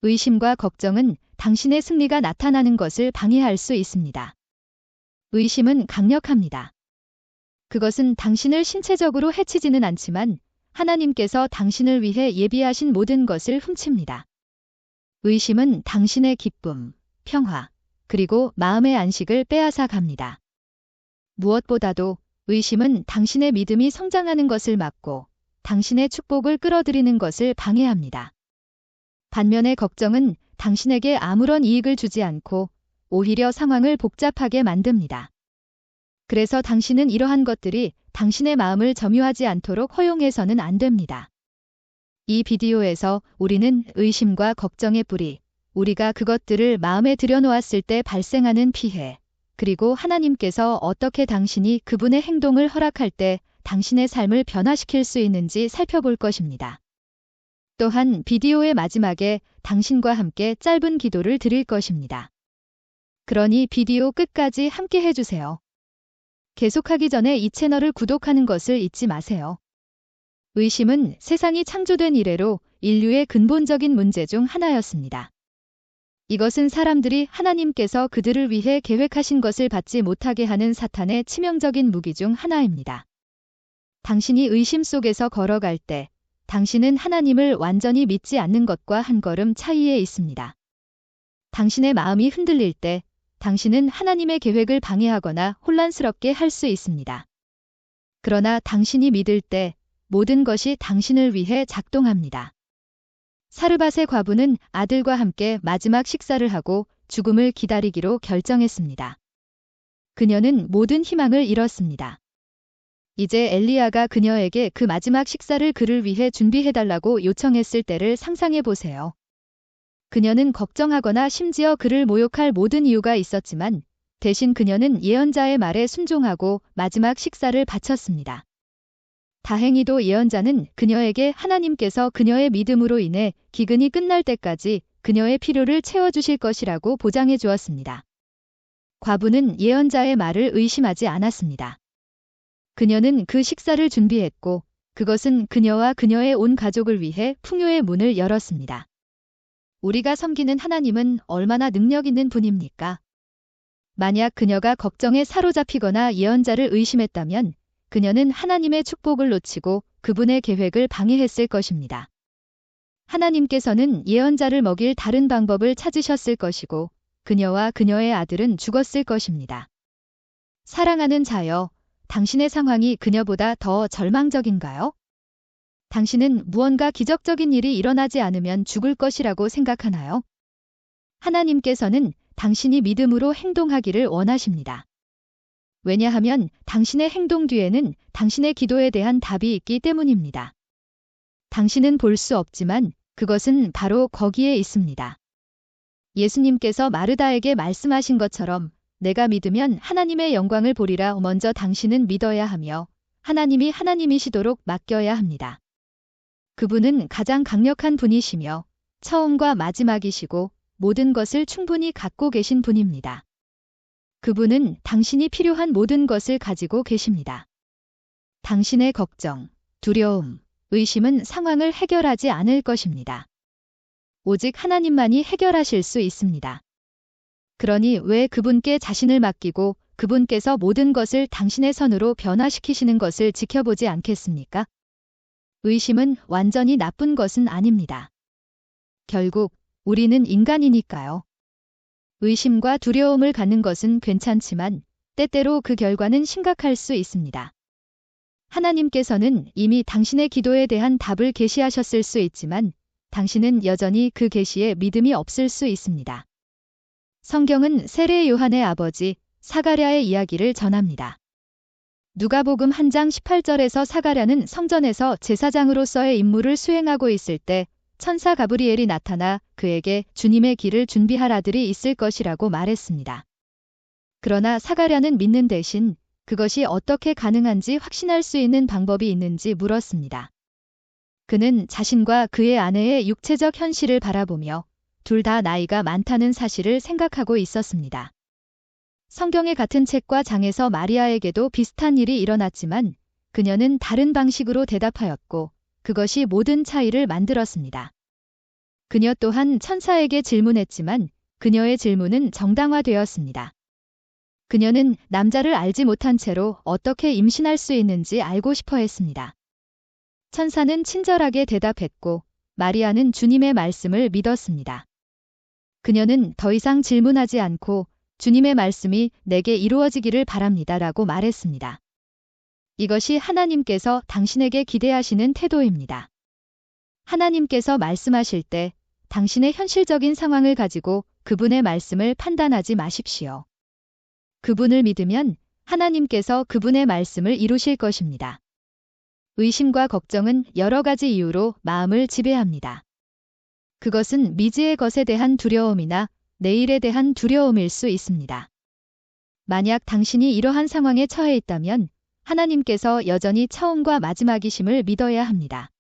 의심과 걱정은 당신의 승리가 나타나는 것을 방해할 수 있습니다. 의심은 강력합니다. 그것은 당신을 신체적으로 해치지는 않지만 하나님께서 당신을 위해 예비하신 모든 것을 훔칩니다. 의심은 당신의 기쁨, 평화, 그리고 마음의 안식을 빼앗아 갑니다. 무엇보다도 의심은 당신의 믿음이 성장하는 것을 막고 당신의 축복을 끌어들이는 것을 방해합니다. 반면에 걱정은 당신에게 아무런 이익을 주지 않고 오히려 상황을 복잡하게 만듭니다. 그래서 당신은 이러한 것들이 당신의 마음을 점유하지 않도록 허용해서는 안 됩니다. 이 비디오에서 우리는 의심과 걱정의 뿌리, 우리가 그것들을 마음에 들여놓았을 때 발생하는 피해, 그리고 하나님께서 어떻게 당신이 그분의 행동을 허락할 때 당신의 삶을 변화시킬 수 있는지 살펴볼 것입니다. 또한 비디오의 마지막에 당신과 함께 짧은 기도를 드릴 것입니다. 그러니 비디오 끝까지 함께 해주세요. 계속하기 전에 이 채널을 구독하는 것을 잊지 마세요. 의심은 세상이 창조된 이래로 인류의 근본적인 문제 중 하나였습니다. 이것은 사람들이 하나님께서 그들을 위해 계획하신 것을 받지 못하게 하는 사탄의 치명적인 무기 중 하나입니다. 당신이 의심 속에서 걸어갈 때 당신은 하나님을 완전히 믿지 않는 것과 한 걸음 차이에 있습니다. 당신의 마음이 흔들릴 때 당신은 하나님의 계획을 방해하거나 혼란스럽게 할 수 있습니다. 그러나 당신이 믿을 때 모든 것이 당신을 위해 작동합니다. 사르밧의 과부는 아들과 함께 마지막 식사를 하고 죽음을 기다리기로 결정했습니다. 그녀는 모든 희망을 잃었습니다. 이제 엘리야가 그녀에게 그 마지막 식사를 그를 위해 준비해달라고 요청했을 때를 상상해 보세요. 그녀는 걱정하거나 심지어 그를 모욕할 모든 이유가 있었지만 대신 그녀는 예언자의 말에 순종하고 마지막 식사를 바쳤습니다. 다행히도 예언자는 그녀에게 하나님께서 그녀의 믿음으로 인해 기근이 끝날 때까지 그녀의 필요를 채워주실 것이라고 보장해 주었습니다. 과부는 예언자의 말을 의심하지 않았습니다. 그녀는 그 식사를 준비했고 그것은 그녀와 그녀의 온 가족을 위해 풍요의 문을 열었습니다. 우리가 섬기는 하나님은 얼마나 능력 있는 분입니까? 만약 그녀가 걱정에 사로잡히거나 예언자를 의심했다면 그녀는 하나님의 축복을 놓치고 그분의 계획을 방해했을 것입니다. 하나님께서는 예언자를 먹일 다른 방법을 찾으셨을 것이고 그녀와 그녀의 아들은 죽었을 것입니다. 사랑하는 자여, 당신의 상황이 그녀보다 더 절망적인가요? 당신은 무언가 기적적인 일이 일어나지 않으면 죽을 것이라고 생각하나요? 하나님께서는 당신이 믿음으로 행동하기를 원하십니다. 왜냐하면 당신의 행동 뒤에는 당신의 기도에 대한 답이 있기 때문입니다. 당신은 볼 수 없지만 그것은 바로 거기에 있습니다. 예수님께서 마르다에게 말씀하신 것처럼 내가 믿으면 하나님의 영광을 보리라. 먼저 당신은 믿어야 하며 하나님이 하나님이시도록 맡겨야 합니다. 그분은 가장 강력한 분이시며 처음과 마지막이시고 모든 것을 충분히 갖고 계신 분입니다. 그분은 당신이 필요한 모든 것을 가지고 계십니다. 당신의 걱정, 두려움, 의심은 상황을 해결하지 않을 것입니다. 오직 하나님만이 해결하실 수 있습니다. 그러니 왜 그분께 자신을 맡기고 그분께서 모든 것을 당신의 선으로 변화시키시는 것을 지켜보지 않겠습니까? 의심은 완전히 나쁜 것은 아닙니다. 결국 우리는 인간이니까요. 의심과 두려움을 갖는 것은 괜찮지만 때때로 그 결과는 심각할 수 있습니다. 하나님께서는 이미 당신의 기도에 대한 답을 계시하셨을 수 있지만 당신은 여전히 그 계시에 믿음이 없을 수 있습니다. 성경은 세례 요한의 아버지 사가랴의 이야기를 전합니다. 누가복음 1장 18절에서 사가랴는 성전에서 제사장으로서의 임무를 수행하고 있을 때 천사 가브리엘이 나타나 그에게 주님의 길을 준비할 아들이 있을 것이라고 말했습니다. 그러나 사가랴는 믿는 대신 그것이 어떻게 가능한지 확신할 수 있는 방법이 있는지 물었습니다. 그는 자신과 그의 아내의 육체적 현실을 바라보며 둘 다 나이가 많다는 사실을 생각하고 있었습니다. 성경의 같은 책과 장에서 마리아에게도 비슷한 일이 일어났지만 그녀는 다른 방식으로 대답하였고 그것이 모든 차이를 만들었습니다. 그녀 또한 천사에게 질문했지만 그녀의 질문은 정당화되었습니다. 그녀는 남자를 알지 못한 채로 어떻게 임신할 수 있는지 알고 싶어 했습니다. 천사는 친절하게 대답했고 마리아는 주님의 말씀을 믿었습니다. 그녀는 더 이상 질문하지 않고 주님의 말씀이 내게 이루어지기를 바랍니다라고 말했습니다. 이것이 하나님께서 당신에게 기대하시는 태도입니다. 하나님께서 말씀하실 때 당신의 현실적인 상황을 가지고 그분의 말씀을 판단하지 마십시오. 그분을 믿으면 하나님께서 그분의 말씀을 이루실 것입니다. 의심과 걱정은 여러 가지 이유로 마음을 지배합니다. 그것은 미지의 것에 대한 두려움이나 내일에 대한 두려움일 수 있습니다. 만약 당신이 이러한 상황에 처해 있다면 하나님께서 여전히 처음과 마지막이심을 믿어야 합니다.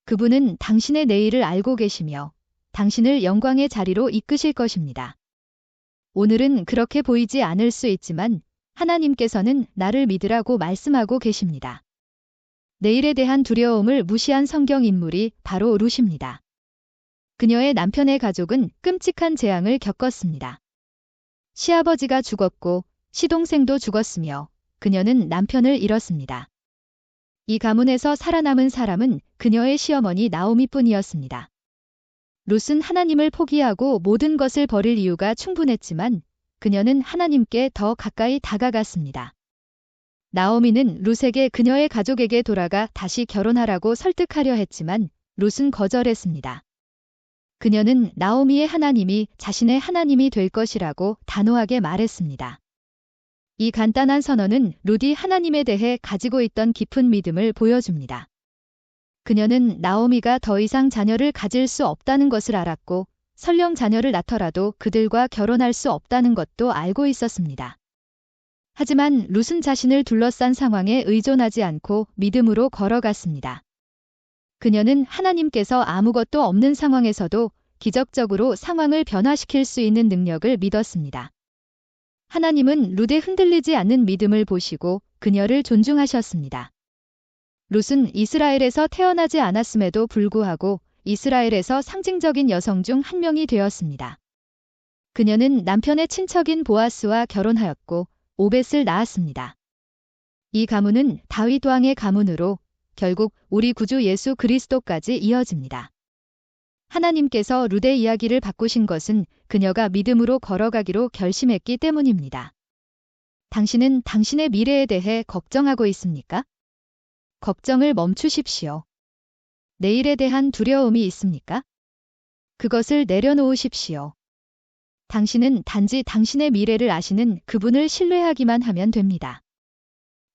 그분은 당신의 내일을 알고 계시며 당신을 영광의 자리로 이끄실 것입니다. 오늘은 그렇게 보이지 않을 수 있지만 하나님께서는 나를 믿으라고 말씀하고 계십니다. 내일에 대한 두려움을 무시한 성경 인물이 바로 룻입니다. 그녀의 남편의 가족은 끔찍한 재앙을 겪었습니다. 시아버지가 죽었고 시동생도 죽었으며 그녀는 남편을 잃었습니다. 이 가문에서 살아남은 사람은 그녀의 시어머니 나오미뿐이었습니다. 룻은 하나님을 포기하고 모든 것을 버릴 이유가 충분했지만 그녀는 하나님께 더 가까이 다가갔습니다. 나오미는 룻에게 그녀의 가족에게 돌아가 다시 결혼하라고 설득하려 했지만 룻은 거절했습니다. 그녀는 나오미의 하나님이 자신의 하나님이 될 것이라고 단호하게 말했습니다. 이 간단한 선언은 룻이 하나님에 대해 가지고 있던 깊은 믿음을 보여줍니다. 그녀는 나오미가 더 이상 자녀를 가질 수 없다는 것을 알았고 설령 자녀를 낳더라도 그들과 결혼할 수 없다는 것도 알고 있었습니다. 하지만 룻은 자신을 둘러싼 상황에 의존하지 않고 믿음으로 걸어갔습니다. 그녀는 하나님께서 아무것도 없는 상황에서도 기적적으로 상황을 변화시킬 수 있는 능력을 믿었습니다. 하나님은 룻의 흔들리지 않는 믿음을 보시고 그녀를 존중하셨습니다. 룻은 이스라엘에서 태어나지 않았음에도 불구하고 이스라엘에서 상징적인 여성 중 한 명이 되었습니다. 그녀는 남편의 친척인 보아스와 결혼하였고 오벳을 낳았습니다. 이 가문은 다윗 왕의 가문으로 결국 우리 구주 예수 그리스도까지 이어집니다. 하나님께서 룻의 이야기를 바꾸신 것은 그녀가 믿음으로 걸어가기로 결심했기 때문입니다. 당신은 당신의 미래에 대해 걱정하고 있습니까? 걱정을 멈추십시오. 내일에 대한 두려움이 있습니까? 그것을 내려놓으십시오. 당신은 단지 당신의 미래를 아시는 그분을 신뢰하기만 하면 됩니다.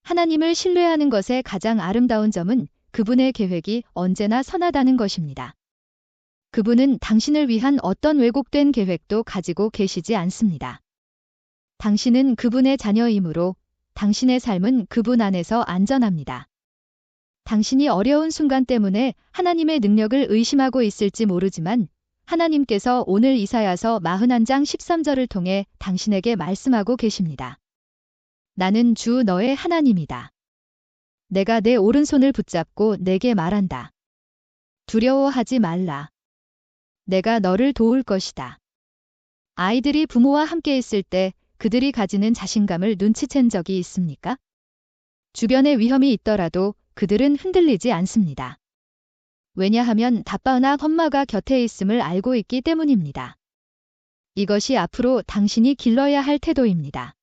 하나님을 신뢰하는 것의 가장 아름다운 점은 그분의 계획이 언제나 선하다는 것입니다. 그분은 당신을 위한 어떤 왜곡된 계획도 가지고 계시지 않습니다. 당신은 그분의 자녀이므로 당신의 삶은 그분 안에서 안전합니다. 당신이 어려운 순간 때문에 하나님의 능력을 의심하고 있을지 모르지만 하나님께서 오늘 이사야서 41장 13절을 통해 당신에게 말씀하고 계십니다. 나는 주 너의 하나님이다. 내가 내 오른손을 붙잡고 내게 말한다. 두려워하지 말라. 내가 너를 도울 것이다. 아이들이 부모와 함께 있을 때 그들이 가지는 자신감을 눈치챈 적이 있습니까? 주변에 위험이 있더라도 그들은 흔들리지 않습니다. 왜냐하면 아빠나 엄마가 곁에 있음을 알고 있기 때문입니다. 이것이 앞으로 당신이 길러야 할 태도입니다.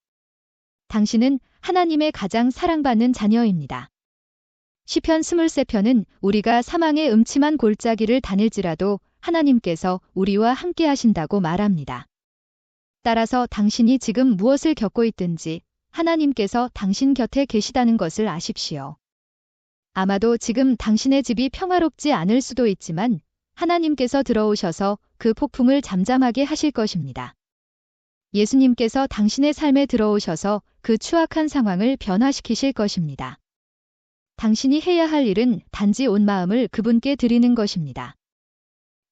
당신은 하나님의 가장 사랑받는 자녀입니다. 시편 23편은 우리가 사망의 음침한 골짜기를 다닐지라도 하나님께서 우리와 함께 하신다고 말합니다. 따라서 당신이 지금 무엇을 겪고 있든지 하나님께서 당신 곁에 계시다는 것을 아십시오. 아마도 지금 당신의 집이 평화롭지 않을 수도 있지만 하나님께서 들어오셔서 그 폭풍을 잠잠하게 하실 것입니다. 예수님께서 당신의 삶에 들어오셔서 그 추악한 상황을 변화시키실 것입니다. 당신이 해야 할 일은 단지 온 마음을 그분께 드리는 것입니다.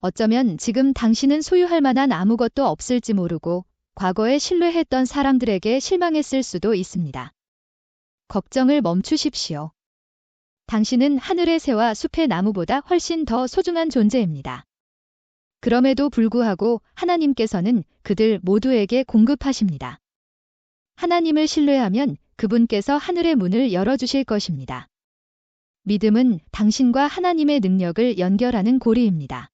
어쩌면 지금 당신은 소유할 만한 아무것도 없을지 모르고 과거에 신뢰했던 사람들에게 실망했을 수도 있습니다. 걱정을 멈추십시오. 당신은 하늘의 새와 숲의 나무보다 훨씬 더 소중한 존재입니다. 그럼에도 불구하고 하나님께서는 그들 모두에게 공급하십니다. 하나님을 신뢰하면 그분께서 하늘의 문을 열어주실 것입니다. 믿음은 당신과 하나님의 능력을 연결하는 고리입니다.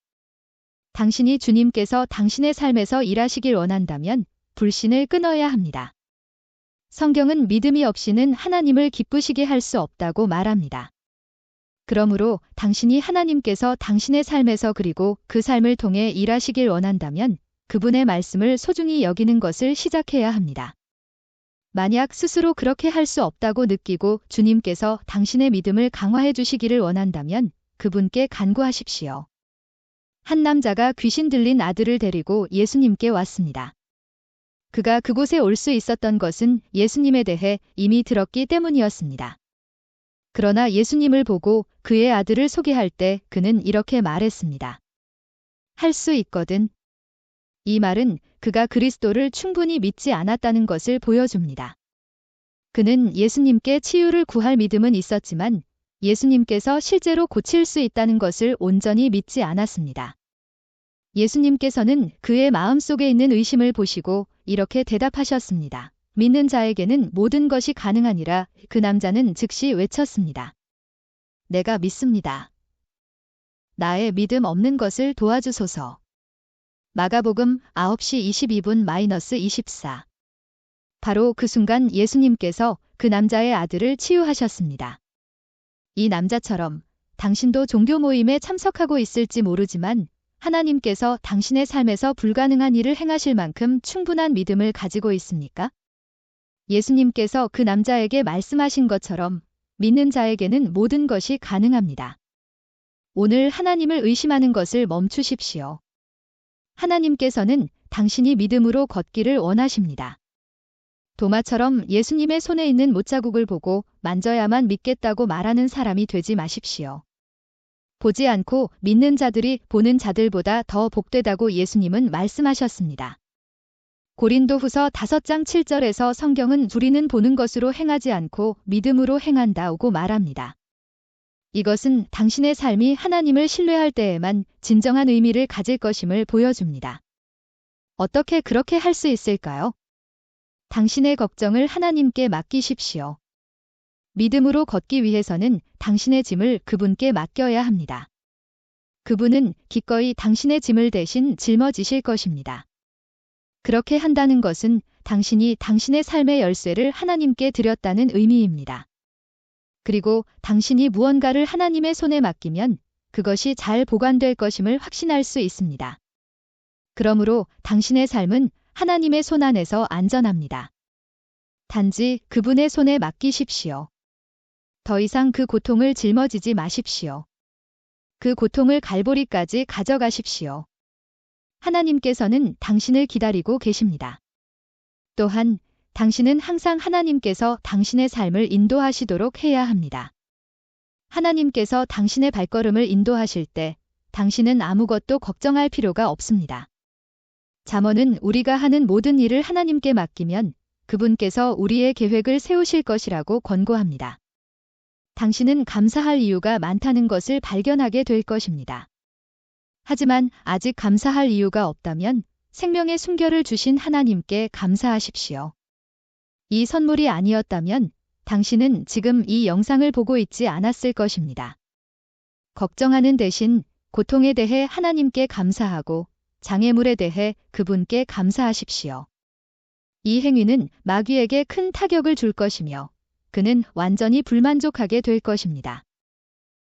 당신이 주님께서 당신의 삶에서 일하시길 원한다면 불신을 끊어야 합니다. 성경은 믿음이 없이는 하나님을 기쁘시게 할 수 없다고 말합니다. 그러므로 당신이 하나님께서 당신의 삶에서 그리고 그 삶을 통해 일하시길 원한다면 그분의 말씀을 소중히 여기는 것을 시작해야 합니다. 만약 스스로 그렇게 할 수 없다고 느끼고 주님께서 당신의 믿음을 강화해 주시기를 원한다면 그분께 간구하십시오. 한 남자가 귀신 들린 아들을 데리고 예수님께 왔습니다. 그가 그곳에 올 수 있었던 것은 예수님에 대해 이미 들었기 때문이었습니다. 그러나 예수님을 보고 그의 아들을 소개할 때 그는 이렇게 말했습니다. 할 수 있거든. 이 말은 그가 그리스도를 충분히 믿지 않았다는 것을 보여줍니다. 그는 예수님께 치유를 구할 믿음은 있었지만 예수님께서 실제로 고칠 수 있다는 것을 온전히 믿지 않았습니다. 예수님께서는 그의 마음속에 있는 의심을 보시고 이렇게 대답하셨습니다. 믿는 자에게는 모든 것이 가능하니라. 그 남자는 즉시 외쳤습니다. 내가 믿습니다. 나의 믿음 없는 것을 도와주소서. 마가복음 9시 22분-24. 바로 그 순간 예수님께서 그 남자의 아들을 치유하셨습니다. 이 남자처럼 당신도 종교 모임에 참석하고 있을지 모르지만 하나님께서 당신의 삶에서 불가능한 일을 행하실 만큼 충분한 믿음을 가지고 있습니까? 예수님께서 그 남자에게 말씀하신 것처럼 믿는 자에게는 모든 것이 가능합니다. 오늘 하나님을 의심하는 것을 멈추십시오. 하나님께서는 당신이 믿음으로 걷기를 원하십니다. 도마처럼 예수님의 손에 있는 못자국을 보고 만져야만 믿겠다고 말하는 사람이 되지 마십시오. 보지 않고 믿는 자들이 보는 자들보다 더 복되다고 예수님은 말씀하셨습니다. 고린도후서 5장 7절에서 성경은 우리는 보는 것으로 행하지 않고 믿음으로 행한다고 말합니다. 이것은 당신의 삶이 하나님을 신뢰할 때에만 진정한 의미를 가질 것임을 보여줍니다. 어떻게 그렇게 할 수 있을까요? 당신의 걱정을 하나님께 맡기십시오. 믿음으로 걷기 위해서는 당신의 짐을 그분께 맡겨야 합니다. 그분은 기꺼이 당신의 짐을 대신 짊어지실 것입니다. 그렇게 한다는 것은 당신이 당신의 삶의 열쇠를 하나님께 드렸다는 의미입니다. 그리고 당신이 무언가를 하나님의 손에 맡기면 그것이 잘 보관될 것임을 확신할 수 있습니다. 그러므로 당신의 삶은 하나님의 손 안에서 안전합니다. 단지 그분의 손에 맡기십시오. 더 이상 그 고통을 짊어지지 마십시오. 그 고통을 갈보리까지 가져가십시오. 하나님께서는 당신을 기다리고 계십니다. 또한 당신은 항상 하나님께서 당신의 삶을 인도하시도록 해야 합니다. 하나님께서 당신의 발걸음을 인도하실 때 당신은 아무것도 걱정할 필요가 없습니다. 잠언은 우리가 하는 모든 일을 하나님께 맡기면 그분께서 우리의 계획을 세우실 것이라고 권고합니다. 당신은 감사할 이유가 많다는 것을 발견하게 될 것입니다. 하지만 아직 감사할 이유가 없다면 생명의 순결을 주신 하나님께 감사하십시오. 이 선물이 아니었다면 당신은 지금 이 영상을 보고 있지 않았을 것입니다. 걱정하는 대신 고통에 대해 하나님께 감사하고 장애물에 대해 그분께 감사하십시오. 이 행위는 마귀에게 큰 타격을 줄 것이며 그는 완전히 불만족하게 될 것입니다.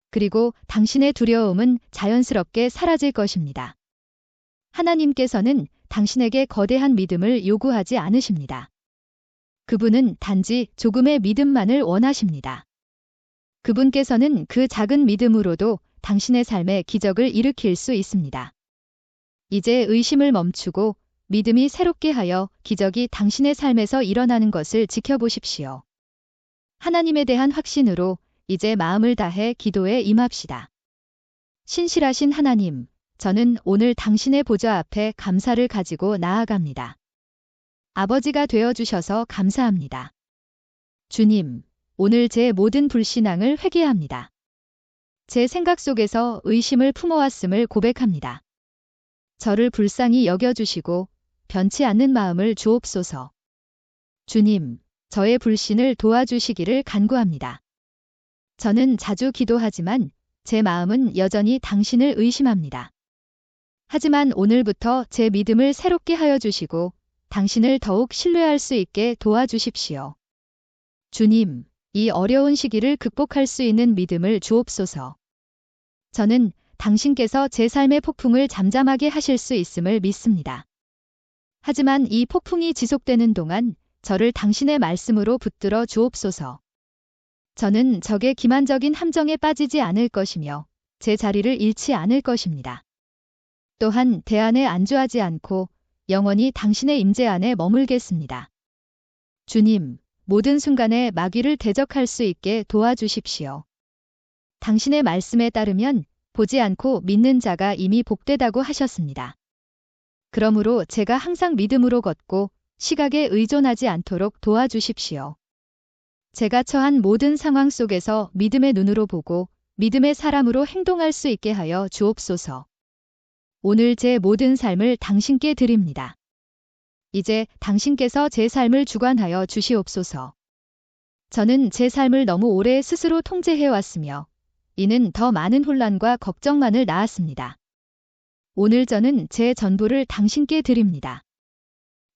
그리고 당신의 두려움은 자연스럽게 사라질 것입니다. 하나님께서는 당신에게 거대한 믿음을 요구하지 않으십니다. 그분은 단지 조금의 믿음만을 원하십니다. 그분께서는 그 작은 믿음으로도 당신의 삶에 기적을 일으킬 수 있습니다. 이제 의심을 멈추고 믿음이 새롭게 하여 기적이 당신의 삶에서 일어나는 것을 지켜보십시오. 하나님에 대한 확신으로 이제 마음을 다해 기도에 임합시다. 신실하신 하나님, 저는 오늘 당신의 보좌 앞에 감사를 가지고 나아갑니다. 아버지가 되어주셔서 감사합니다. 주님, 오늘 제 모든 불신앙을 회개합니다. 제 생각 속에서 의심을 품어왔음을 고백합니다. 저를 불쌍히 여겨주시고 변치 않는 마음을 주옵소서. 주님, 저의 불신을 도와주시기를 간구합니다. 저는 자주 기도하지만 제 마음은 여전히 당신을 의심합니다. 하지만 오늘부터 제 믿음을 새롭게 하여 주시고 당신을 더욱 신뢰할 수 있게 도와주십시오. 주님, 이 어려운 시기를 극복할 수 있는 믿음을 주옵소서. 저는 당신께서 제 삶의 폭풍을 잠잠하게 하실 수 있음을 믿습니다. 하지만 이 폭풍이 지속되는 동안 저를 당신의 말씀으로 붙들어 주옵소서. 저는 적의 기만적인 함정에 빠지지 않을 것이며 제 자리를 잃지 않을 것입니다. 또한 대안에 안주하지 않고 영원히 당신의 임재 안에 머물겠습니다. 주님, 모든 순간에 마귀를 대적할 수 있게 도와주십시오. 당신의 말씀에 따르면 보지 않고 믿는 자가 이미 복되다고 하셨습니다. 그러므로 제가 항상 믿음으로 걷고 시각에 의존하지 않도록 도와주십시오. 제가 처한 모든 상황 속에서 믿음의 눈으로 보고 믿음의 사람으로 행동할 수 있게 하여 주옵소서. 오늘 제 모든 삶을 당신께 드립니다. 이제 당신께서 제 삶을 주관하여 주시옵소서. 저는 제 삶을 너무 오래 스스로 통제해왔으며 이는 더 많은 혼란과 걱정만을 낳았습니다. 오늘 저는 제 전부를 당신께 드립니다.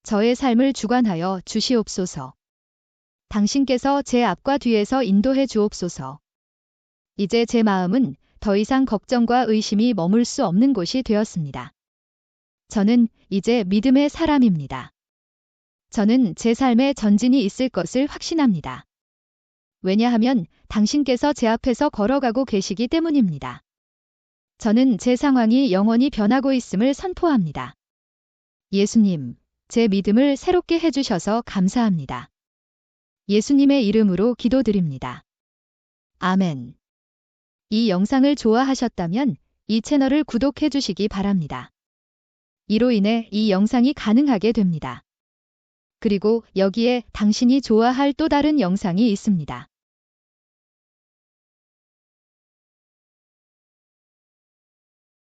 저의 삶을 주관하여 주시옵소서. 당신께서 제 앞과 뒤에서 인도해 주옵소서. 이제 제 마음은 더 이상 걱정과 의심이 머물 수 없는 곳이 되었습니다. 저는 이제 믿음의 사람입니다. 저는 제 삶에 전진이 있을 것을 확신합니다. 왜냐하면 당신께서 제 앞에서 걸어가고 계시기 때문입니다. 저는 제 상황이 영원히 변하고 있음을 선포합니다. 예수님, 제 믿음을 새롭게 해주셔서 감사합니다. 예수님의 이름으로 기도드립니다. 아멘. 이 영상을 좋아하셨다면 이 채널을 구독해 주시기 바랍니다. 이로 인해 이 영상이 가능하게 됩니다. 그리고 여기에 당신이 좋아할 또 다른 영상이 있습니다.